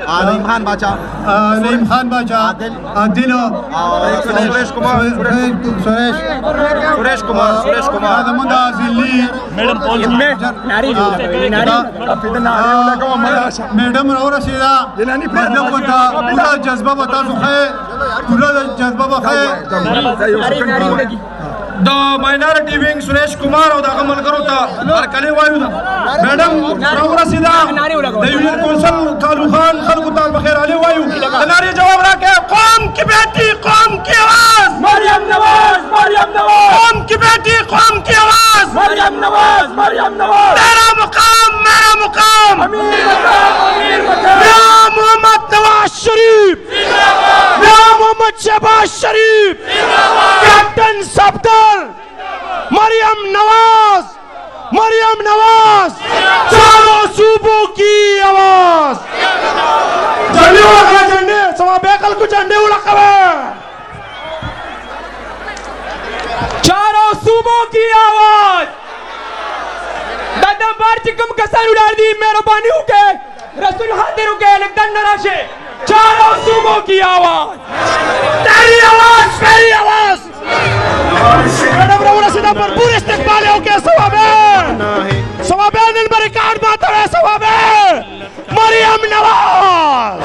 नईम खान बाचा आदिल सुरेश कुमार मैडम रशीदा पूरा जज्बा बता पूरा जज्बा बखाए the minority wing Suresh Kumar और दागमल करो था और कले वायु मैडम रावरा सीधा the union council Kalu Khan खलकुताल बखैर अली वायु नारे जवाब रखे कौम की बेटी कौम की आवाज मरियम नवाज कौम की बेटी कौम की आवाज मरियम नवाज तेरा मुकाम मेरा मुकाम अमीर मकाम या मोहम्मद नवाज शरीफ या मोहम्मद शहबाज शरीफ कैप्टन सफदर मरियम नवाज चारों सूबों की आवाज झंडे सवा बेकल को झंडे उड़ावे चारों सूबों की आवाज दादा बार चिकम कसान उड़ा दी मेहरबानी के रसूल हाजिर के लगन नराशे चारों सूबों की आवाज तेरी आवाज मैडम रऊरा सीधा पर पूरे इस्तेमाल हो के सवाबे नंबर रिकॉर्ड मात्र है सवाबे मरियम नवाज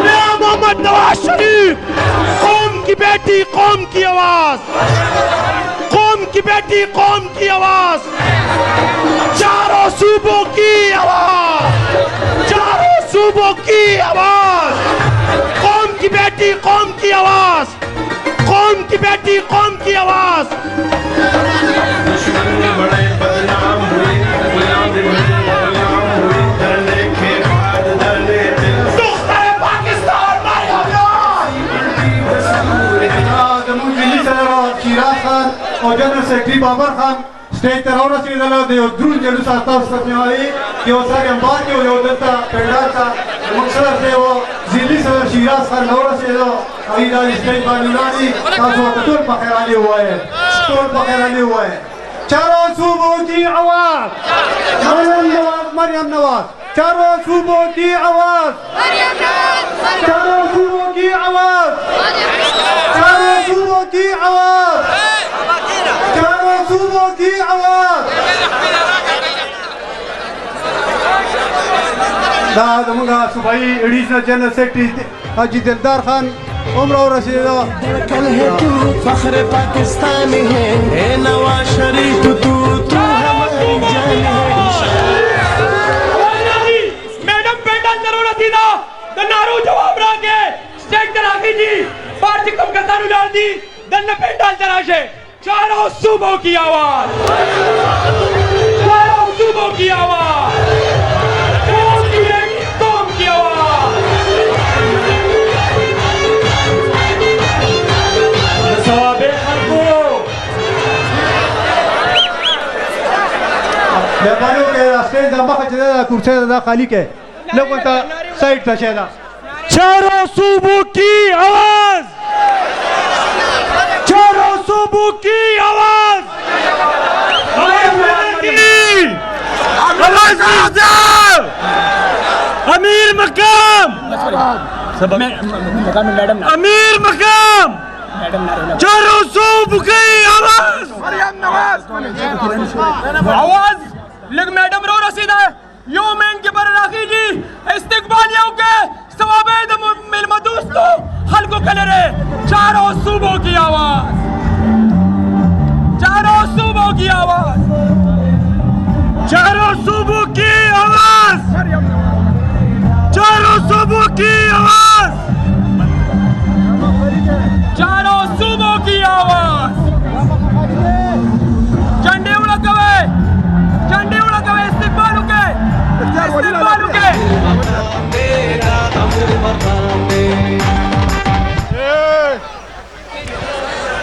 या मोहम्मद नवाज शरीफ कौम की बेटी कौम की आवाज चारों सूबों की आवाज कौम की बेटी कौम की आवाज और general secretary Babar Khan stage तरह रसीदा दे द्रुन जलूस आता उसने आई कि वो सारे अंबार के वो दत्ता पेंडार का मकसद से वो जिली सदर शिराज खान नौरा से जो अभी दादी स्टेज बानुरानी काजो तोड़ पखेरानी हुआ है चारों सूबों की आवाज मरियम नवाज चारों सूबों की आवाज दादमुगा सुभाई एडिशनल जनरल सेक्रेटरी हाजी दिलदार खान उम्र और रशीदा कल है तू फख्र पाकिस्तानी है ए नवाज शरीफ तू हमारी जान है मैडम पेंडल जरूर सीधा द नारू जवाब राके स्टेज तराकी जी पार्टी कम कतार उड़ाल दी दन पेंडल तराशे चारों सूबों की आवाज मेहमानों के रास्ते दमा खचदा कुर्सी दा खाली के लोगों का साइड तशेदा चारों सूबों की आवाज अमीर मकाम चारों सूबों की आवाज लिख मैडम रो रसीदा योमेन के पर राखी जी इस्तिकबालियों के सवाबेद मिलमा दोस्तों हल्को कलरे चारों सूबों की आवाज झंडे उड़ा कवे इस्तिकबाल के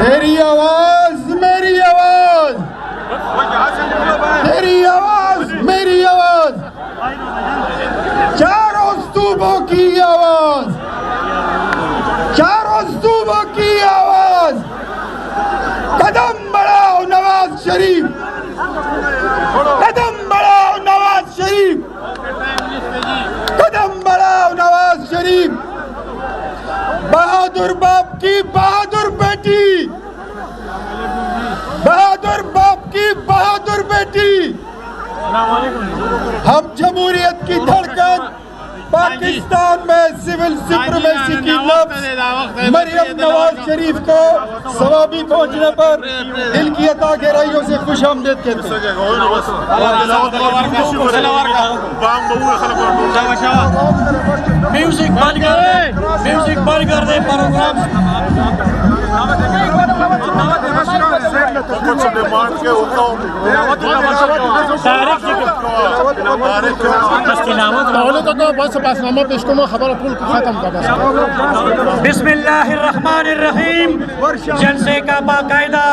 तेरी आवाज मेरी आवाज, तेरी आवाज मेरी आवाज, चारों सूबों की आवाज, चारों सूबों की आवाज। कदम बढ़ाओ नवाज शरीफ, कदम बढ़ाओ नवाज शरीफ, कदम बढ़ाओ नवाज शरीफ। बहादुर बाप की बहादुर बेटी, बहादुर बाप की बहादुर बेटी। हम जमहूरियत की धड़कन, पाकिस्तान में सिविल सुप्रीमेसी की लफ्ज़ मरियम नवाज शरीफ को सवाबी पहुंचने पर दिल की अता गहराइयों से खुश आमदीद कहते हैं। म्यूजिक बंद कर दे, म्यूजिक बंद कर दे प्रोग्राम। बिस्मिल्लाहिर्रहमानिर्रहीम। जलसे का बाकायदा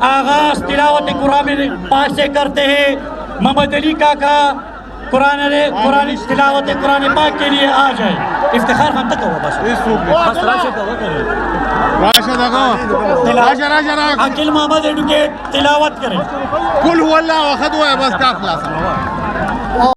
आगाज तिलावत कुरान पाक से करते हैं। मोहम्मद अली काका कुरान तिलावत कुरान पाक के लिए आ जाए। इफ्तिखार हम तक होगा बस अकील मोहम्मद एडुकेट तिलावत करें। कुल हुआ अल्लाह वखत हुआ है बस का खलास।